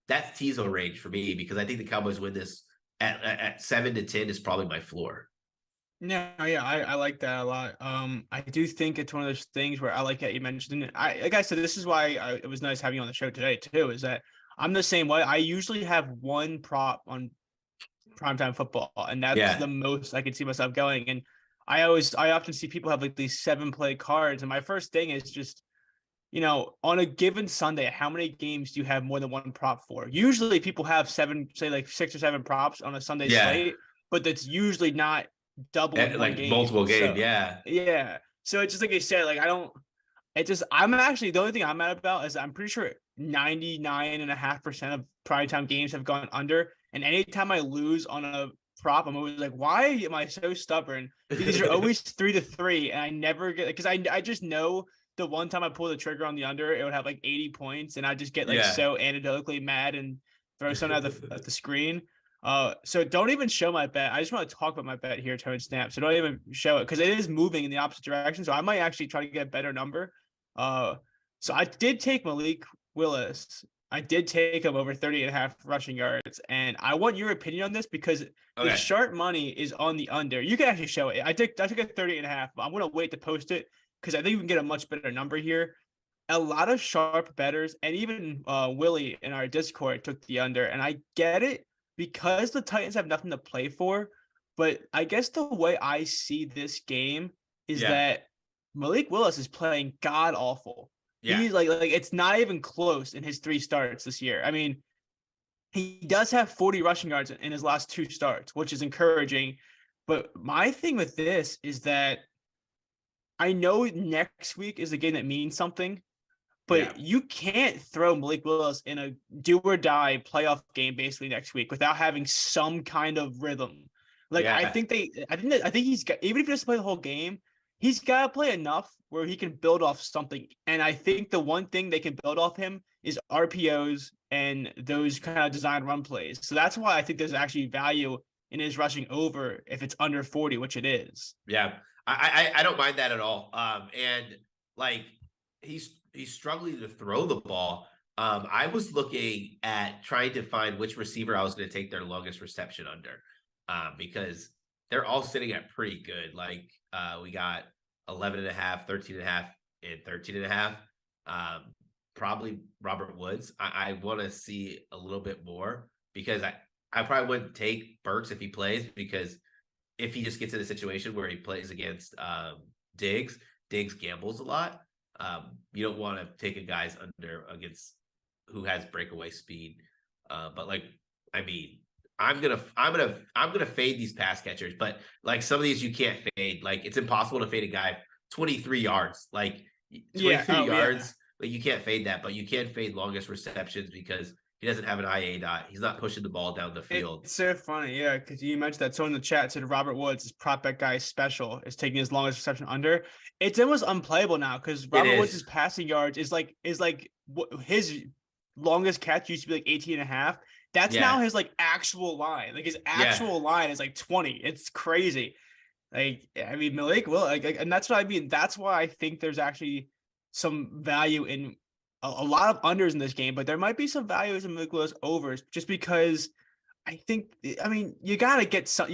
Speaker 2: That's Tizo range for me because I think the Cowboys win this at 7 to 10 is probably my floor.
Speaker 1: Yeah, I like that a lot. I do think it's one of those things where I like that you mentioned it. Like I said, this is why it was nice having you on the show today too. Is that I'm the same way. I usually have one prop on primetime football, and that's the most I can see myself going. And I often see people have like these 7 play cards, and my first thing is just on a given Sunday, how many games do you have more than one prop for? Usually people have seven, say like 6 or 7 props on a Sunday
Speaker 2: Yeah.
Speaker 1: slate, but that's usually not double in one
Speaker 2: Like
Speaker 1: game.
Speaker 2: multiple game.
Speaker 1: So
Speaker 2: Yeah.
Speaker 1: yeah. So it's just like I said, like I'm actually, the only thing I'm mad about is I'm pretty sure 99.5% of primetime games have gone under. And anytime I lose on a prop, I'm always like, why am I so stubborn? These are always 3-3, and I never get, because I just know the one time I pull the trigger on the under, it would have like 80 points, and I just get like
Speaker 2: Yeah.
Speaker 1: so anecdotally mad and throw something at the screen. So don't even show my bet. I just want to talk about my bet here, Tone Snap. So don't even show it because it is moving in the opposite direction. So I might actually try to get a better number. Uh, so I did take Malik Willis. I did take him over 30.5 rushing yards. And I want your opinion on this because the
Speaker 2: Okay.
Speaker 1: sharp money is on the under. You can actually show it. I took a 30.5, but I'm gonna wait to post it because I think we can get a much better number here. A lot of sharp bettors and even Willie in our Discord took the under, and I get it because the Titans have nothing to play for. But I guess the way I see this game is
Speaker 2: Yeah.
Speaker 1: that Malik Willis is playing god awful.
Speaker 2: Yeah.
Speaker 1: He's like it's not even close in his 3 starts this year. I mean, he does have 40 rushing yards in his last 2 starts, which is encouraging. But my thing with this is that I know next week is a game that means something, but you can't throw Malik Willis in a do or die playoff game basically next week without having some kind of rhythm. Like
Speaker 2: Yeah.
Speaker 1: I think he's got, even if he doesn't play the whole game, he's got to play enough where he can build off something. And I think the one thing they can build off him is RPOs and those kind of design run plays. So that's why I think there's actually value in his rushing over if it's under 40, which it is.
Speaker 2: Yeah. I don't mind that at all. And like he's struggling to throw the ball. I was looking at trying to find which receiver I was going to take their longest reception under. Because they're all sitting at pretty good. Like we got 11.5, 13.5, and 13.5. Probably Robert Woods. I want to see a little bit more because I probably wouldn't take Burks if he plays, because if he just gets in a situation where he plays against Diggs gambles a lot. You don't want to take a guy's under against who has breakaway speed. But like, I mean, I'm gonna fade these pass catchers, but like some of these you can't fade. Like it's impossible to fade a guy 23 yards. Like 23 yards, like you can't fade that, but you can fade longest receptions because he doesn't have an IA dot. He's not pushing the ball down the field.
Speaker 1: It's so funny, yeah, because you mentioned that someone in the chat said Robert Woods' prop bet guy special is taking his longest reception under. It's almost unplayable now because Robert Woods' passing yards is like his longest catch used to be like 18.5. That's now his like actual line. Like his actual line is like 20. It's crazy. Like I mean, Malik will and that's what I mean. That's why I think there's actually some value in a lot of unders in this game, but there might be some values in Malik Willis overs just because I think, I mean, you got to get some,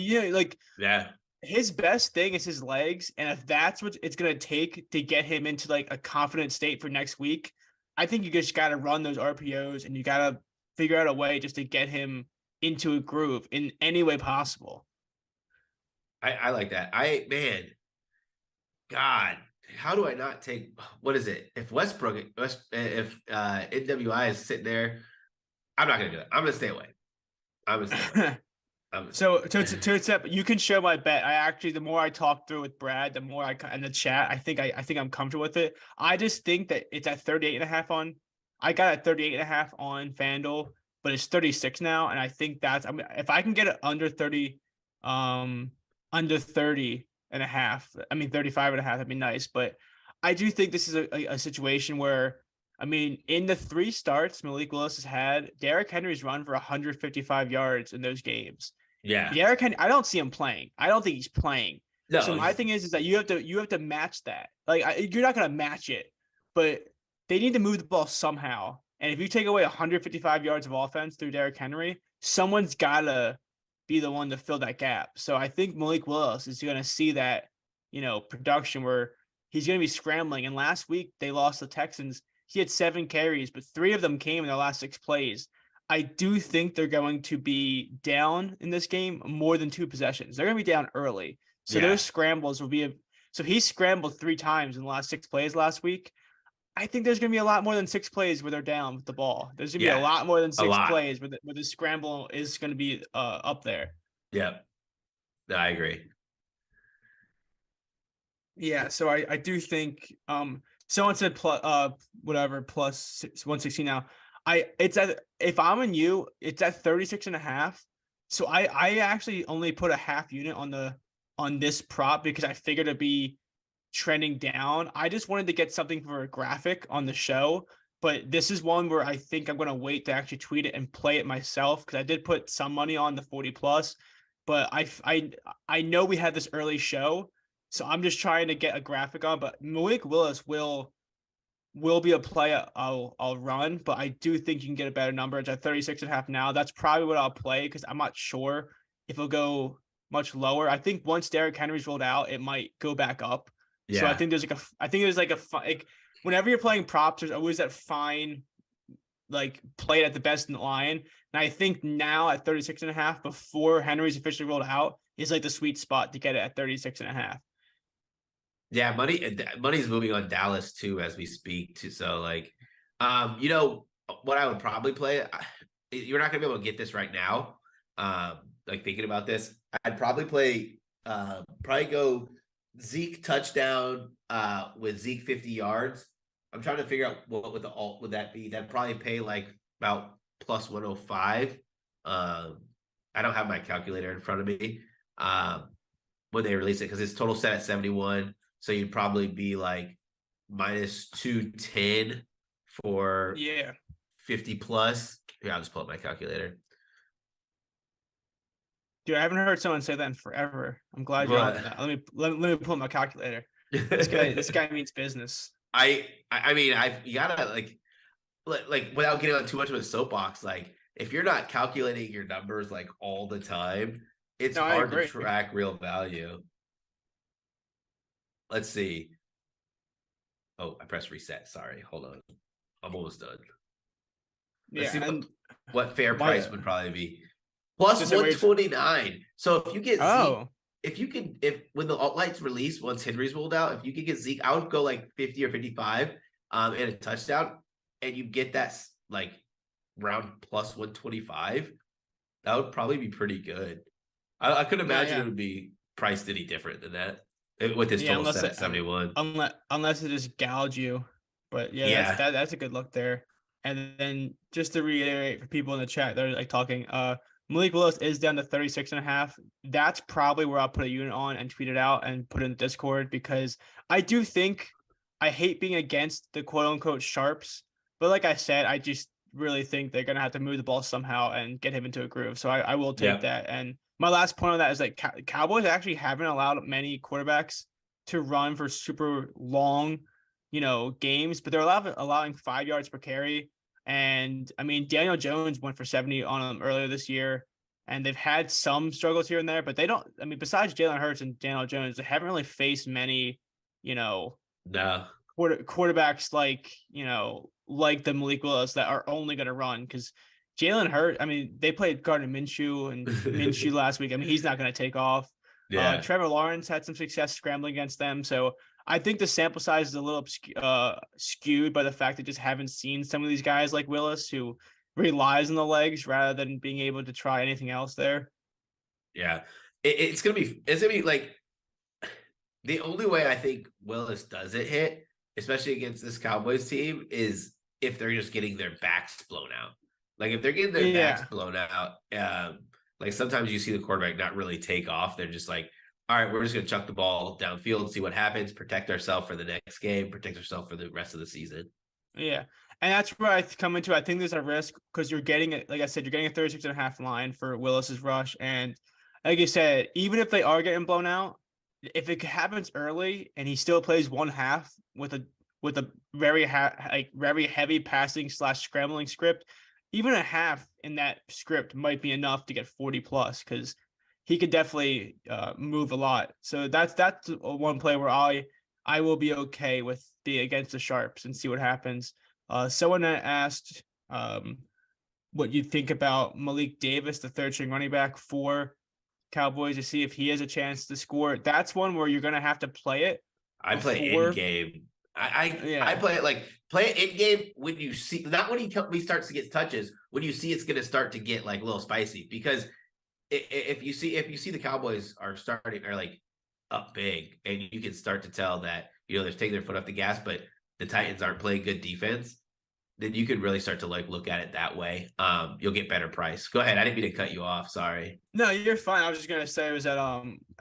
Speaker 1: his best thing is his legs. And if that's what it's going to take to get him into like a confident state for next week, I think you just got to run those RPOs and you got to figure out a way just to get him into a groove in any way possible.
Speaker 2: I like that. God, how do I not take, what is it? If NWI is sitting there, I'm not going to do it. I'm going to stay away.
Speaker 1: So to accept, you can show my bet. I actually, the more I talk through with Brad, the more I in the chat, I think I'm comfortable with it. I just think that it's at 38.5 on. I got at 38.5 on FanDuel, but it's 36 now, and I think that's. I mean, if I can get it under 30, under 30.5. I mean 35.5. That'd be nice, but I do think this is a situation where. I mean, in the 3 starts Malik Willis has had, Derrick Henry's run for 155 yards in those games.
Speaker 2: Yeah.
Speaker 1: Derrick Henry, I don't see him playing. I don't think he's playing.
Speaker 2: No,
Speaker 1: so my thing is that you have to match that. Like you're not going to match it, but they need to move the ball somehow. And if you take away 155 yards of offense through Derrick Henry, someone's got to be the one to fill that gap. So I think Malik Willis is going to see that, production where he's going to be scrambling. And last week they lost the Texans. He had 7 carries, but 3 of them came in the last 6 plays. I do think they're going to be down in this game more than 2 possessions. They're going to be down early. So those scrambles will be so he scrambled 3 times in the last 6 plays last week. I think there's going to be a lot more than 6 plays where they're down with the ball. There's going to be a
Speaker 2: Yeah,
Speaker 1: lot more than
Speaker 2: a
Speaker 1: 6
Speaker 2: lot.
Speaker 1: plays where the scramble is going to be up there.
Speaker 2: Yeah, no, I agree.
Speaker 1: Yeah, so I do think someone said plus whatever plus 160 now. It's at, if I'm in you, it's at 36.5. So I actually only put a half unit on this prop because I figured it'd be trending down. I just wanted to get something for a graphic on the show, but this is one where I think I'm going to wait to actually tweet it and play it myself because I did put some money on the 40 plus, but I know we had this early show, so I'm just trying to get a graphic on. But Malik Willis will be a play I'll run, but I do think you can get a better number. It's at 36.5 now. That's probably what I'll play because I'm not sure if it'll go much lower. I think once Derrick Henry's rolled out, it might go back up. So I
Speaker 2: Yeah,
Speaker 1: think there's like whenever you're playing props, there's always that fine like play at the best in the line. And I think now at 36.5 before Henry's officially rolled out is like the sweet spot to get it at 36.5.
Speaker 2: yeah. Money's moving on Dallas too as we speak. Too, so like, what I would probably play. You're not gonna be able to get this right now. Like thinking about this, I'd probably play. Probably go Zeke touchdown. With Zeke 50 yards. I'm trying to figure out what would the alt would that be. That'd probably pay like about plus 105. I don't have my calculator in front of me. When they release it because it's total set at 71. So you'd probably be like minus 210 for
Speaker 1: Yeah.
Speaker 2: 50 plus. Yeah, I'll just pull up my calculator.
Speaker 1: Dude, I haven't heard someone say that in forever. I'm glad you're on
Speaker 2: But
Speaker 1: that. Let me pull up my calculator. This guy means business.
Speaker 2: I mean you gotta like without getting on too much of a soapbox, like if you're not calculating your numbers like all the time, it's
Speaker 1: No, I
Speaker 2: hard to
Speaker 1: agree.
Speaker 2: track real value. Let's see. Oh, I pressed reset. Sorry, hold on. I'm almost done. Let's
Speaker 1: Yeah,
Speaker 2: see
Speaker 1: and
Speaker 2: what fair
Speaker 1: my
Speaker 2: price would probably be. Plus
Speaker 1: just a weird.
Speaker 2: 129. So if you get Zeke,
Speaker 1: Oh,
Speaker 2: if when the alt lights release, once Henry's rolled out, if you could get Zeke, I would go like 50 or 55 and a touchdown, and you get that like round plus 125. That would probably be pretty good. I couldn't
Speaker 1: no,
Speaker 2: imagine
Speaker 1: yeah,
Speaker 2: it would be priced any different than that with this
Speaker 1: yeah.
Speaker 2: total set at 71.
Speaker 1: Unless it just gouge you, but yeah,
Speaker 2: Yeah,
Speaker 1: that's a good look there. And then just to reiterate for people in the chat, they're like talking. Malik Willis is down to 36.5. That's probably where I'll put a unit on and tweet it out and put it in Discord because I do think I hate being against the quote unquote sharps, but like I said, I just really think they're gonna have to move the ball somehow and get him into a groove. So I will take
Speaker 2: yeah.
Speaker 1: that. And my last point on that is like Cowboys actually haven't allowed many quarterbacks to run for super long, games, but they're allowing 5 yards per carry. And I mean, Daniel Jones went for 70 on them earlier this year, and they've had some struggles here and there, but they don't. I mean, besides Jalen Hurts and Daniel Jones, they haven't really faced many, you know,
Speaker 2: No.
Speaker 1: quarterbacks like the Malik Willis that are only going to run because Jalen Hurt. I mean, they played Gardner Minshew and Minshew last week. I mean, he's not going to take off.
Speaker 2: Yeah.
Speaker 1: Trevor Lawrence had some success scrambling against them, so I think the sample size is a little skewed by the fact that just haven't seen some of these guys like Willis who relies on the legs rather than being able to try anything else there.
Speaker 2: Yeah. It's gonna be like the only way I think Willis doesn't hit, especially against this Cowboys team, is if they're just getting their backs blown out. Like if they're getting their backs
Speaker 1: Yeah,
Speaker 2: blown out, like sometimes you see the quarterback not really take off. They're just like, all right, we're just gonna chuck the ball downfield, see what happens, protect ourselves for the next game, protect ourselves for the rest of the season.
Speaker 1: yeah. And that's where I come into. I think there's a risk because you're getting it. Like I said, you're getting a 36.5 line for Willis's rush. And like you said, even if they are getting blown out, if it happens early and he still plays one half with a very very heavy passing / scrambling script, even a half in that script might be enough to get 40 plus because he could definitely move a lot. So that's one play where I will be okay with being against the sharps and see what happens. Someone asked what you think about Malik Davis, the third string running back for Cowboys, to see if he has a chance to score. That's one where you're going to have to play it
Speaker 2: I play in
Speaker 1: before.
Speaker 2: game. I
Speaker 1: Yeah.
Speaker 2: play it in game when you see, not when he starts to get touches, when you see it's going to start to get like a little spicy, because if you see the Cowboys are starting, are like up big, and you can start to tell that, they're taking their foot off the gas, but the Titans aren't playing good defense, then you could really start to like look at it that way. You'll get better price. Go ahead. I didn't mean to cut you off. Sorry.
Speaker 1: No, you're fine. I was just gonna say was that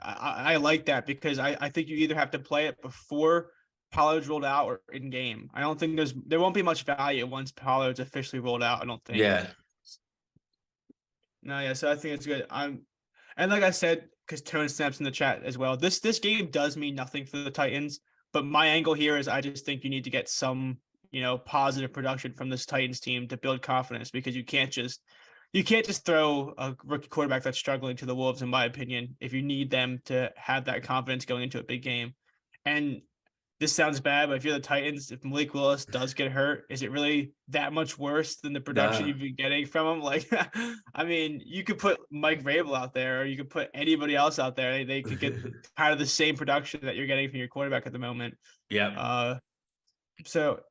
Speaker 1: I like that because I think you either have to play it before Pollard's rolled out or in game. I don't think there won't be much value once Pollard's officially rolled out. I don't think.
Speaker 2: Yeah.
Speaker 1: No, yeah. So I think it's good. And like I said, because Tone snaps in the chat as well. This game does mean nothing for the Titans, but my angle here is I just think you need to get some positive production from this Titans team to build confidence, because you can't just throw a rookie quarterback that's struggling to the Wolves, in my opinion, if you need them to have that confidence going into a big game. And this sounds bad, but if you're the Titans, if Malik Willis does get hurt, is it really that much worse than the production you've been getting from him? Like, I mean, you could put Mike Vrabel out there, or you could put anybody else out there. They could get kind of the same production that you're getting from your quarterback at the moment.
Speaker 2: Yeah.
Speaker 1: So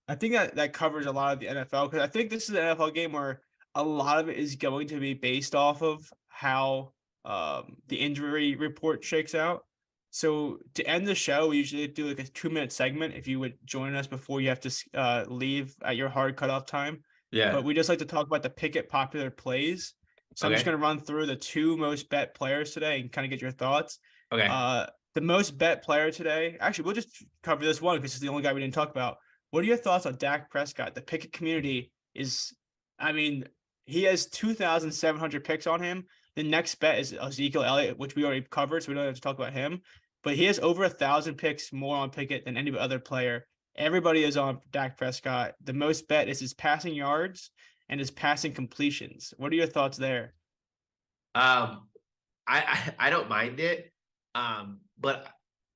Speaker 1: I think that covers a lot of the NFL, because I think this is an NFL game where a lot of it is going to be based off of how the injury report shakes out. So to end the show, we usually do like a 2-minute segment if you would join us before you have to leave at your hard cutoff time.
Speaker 2: Yeah.
Speaker 1: But we just like to talk about the Pickett popular plays. So I'm just going to run through the 2 most bet players today and kind of get your thoughts.
Speaker 2: Okay.
Speaker 1: The most bet player today, actually, we'll just cover this one because it's the only guy we didn't talk about. What are your thoughts on Dak Prescott? The Pickett community is, I mean, he has 2,700 picks on him. The next bet is Ezekiel Elliott, which we already covered, so we don't have to talk about him. But he has over 1,000 picks more on Pickett than any other player. Everybody is on Dak Prescott. The most bet is his passing yards and his passing completions. What are your thoughts there?
Speaker 2: I don't mind it. But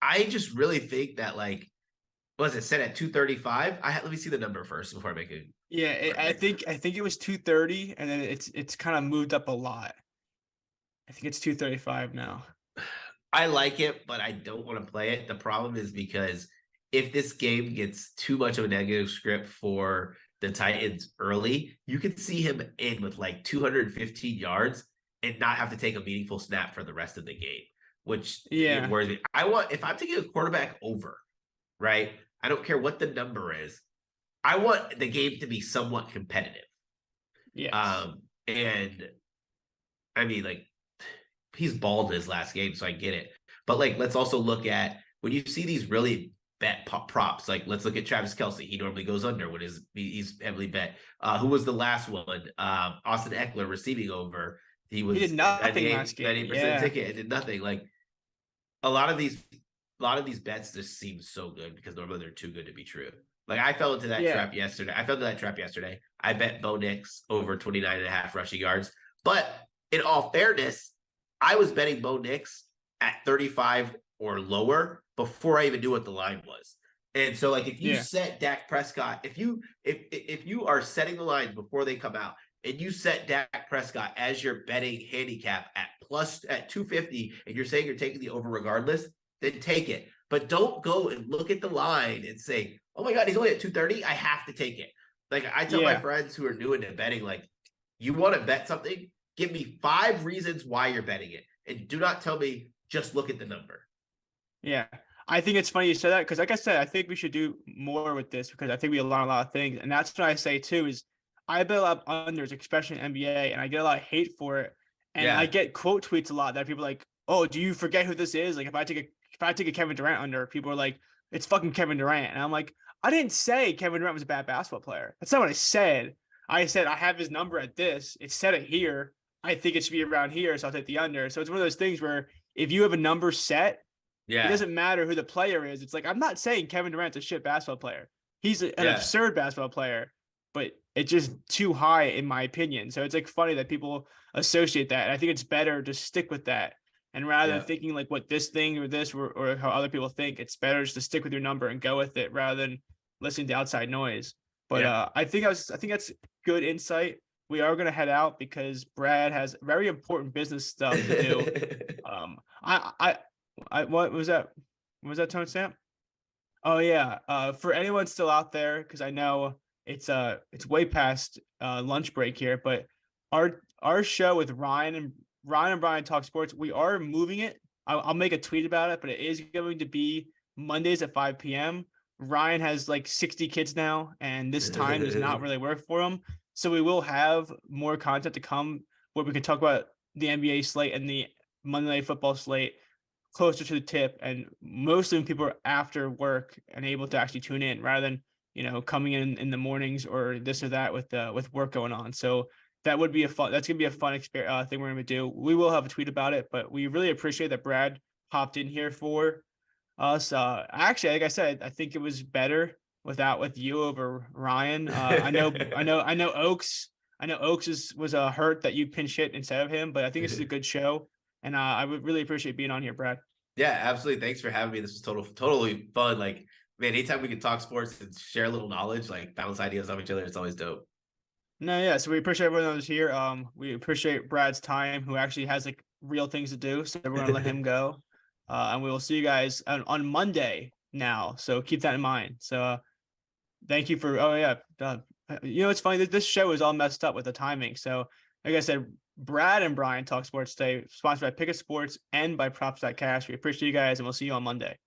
Speaker 2: I just really think that, like, was it set at 235? Let me see the number first before I make it.
Speaker 1: Yeah, I think it was 230, and then it's kind of moved up a lot. I think it's 235 now.
Speaker 2: I like it, but I don't want to play it. The problem is because if this game gets too much of a negative script for the Titans early, you can see him in with like 215 yards and not have to take a meaningful snap for the rest of the game, which worries me. If I'm taking a quarterback over, right? I don't care what the number is. I want the game to be somewhat competitive.
Speaker 1: Yeah.
Speaker 2: And I mean, like, he's balled in his last game, so I get it. But like, let's also look at when you see these really bet props. Like, let's look at Travis Kelce. He normally goes under when he's heavily bet. Who was the last one? Austin Eckler receiving over. He
Speaker 1: did nothing last game.
Speaker 2: 90% ticket. It did nothing. Like, a lot of these bets just seem so good because normally they're too good to be true. Like, I fell into that trap yesterday. I bet Bo Nix over 29.5 rushing yards. But in all fairness, I was betting Bo Nix at 35 or lower before I even knew what the line was. And so, like, if you set Dak Prescott, if you are setting the lines before they come out, and you set Dak Prescott as your betting handicap at 250, and you're saying you're taking the over regardless, then take it. But don't go and look at the line and say, oh my God, he's only at 230. I have to take it. Like, I tell my friends who are new into betting, like, you want to bet something? Give me 5 reasons why you're betting it. And do not tell me, just look at the number.
Speaker 1: Yeah. I think it's funny you said that because, like I said, I think we should do more with this because I think we learn a lot of things. And that's what I say, too, is I bet a lot of unders, especially in NBA, and I get a lot of hate for it. And I get quote tweets a lot that people are like, oh, do you forget who this is? Like, if I take a Kevin Durant under, people are like, it's fucking Kevin Durant. And I'm like, I didn't say Kevin Durant was a bad basketball player. That's not what I said. I said I have his number at this. It said it here. I think it should be around here, so I'll take the under. So it's one of those things where if you have a number set, it doesn't matter who the player is. It's like, I'm not saying Kevin Durant's a shit basketball player. He's an absurd basketball player, but it's just too high in my opinion. So it's like funny that people associate that. And I think it's better to stick with that. And rather than thinking like what this thing or this or how other people think, it's better just to stick with your number and go with it rather than listening to outside noise. But I think that's good insight. We are going to head out because Brad has very important business stuff to do. What was that? Was that Tone Stamp? Oh yeah. For anyone still out there, because I know it's way past lunch break here, but our show with Ryan and Brian Talk Sports, we are moving it. I'll make a tweet about it, but it is going to be Mondays at 5 p.m. Ryan has like 60 kids now, and this time does not really work for him. So we will have more content to come where we can talk about the NBA slate and the Monday Night Football slate closer to the tip, and mostly when people are after work and able to actually tune in rather than coming in the mornings or this or that with work going on. So that would be that's gonna be a fun experience thing we're gonna do. We will have a tweet about it, but we really appreciate that Brad hopped in here for us. Actually, like I said, I think it was better with you over Ryan. I know Oaks. I know Oaks was hurt that you pinch hit instead of him, but I think this is a good show, and I would really appreciate being on here, Brad.
Speaker 2: Yeah, absolutely. Thanks for having me. This was totally fun. Like, man, anytime we can talk sports and share a little knowledge, like bounce ideas off each other, it's always dope.
Speaker 1: No, yeah. So we appreciate everyone that was here. We appreciate Brad's time, who actually has like real things to do. So we're gonna let him go. And we will see you guys on Monday now. So keep that in mind. So thank you for. Oh yeah, it's funny. This show is all messed up with the timing. So like I said, Brad and Brian Talk Sports today, sponsored by Pickett Sports and by Props Cash. We appreciate you guys, and we'll see you on Monday.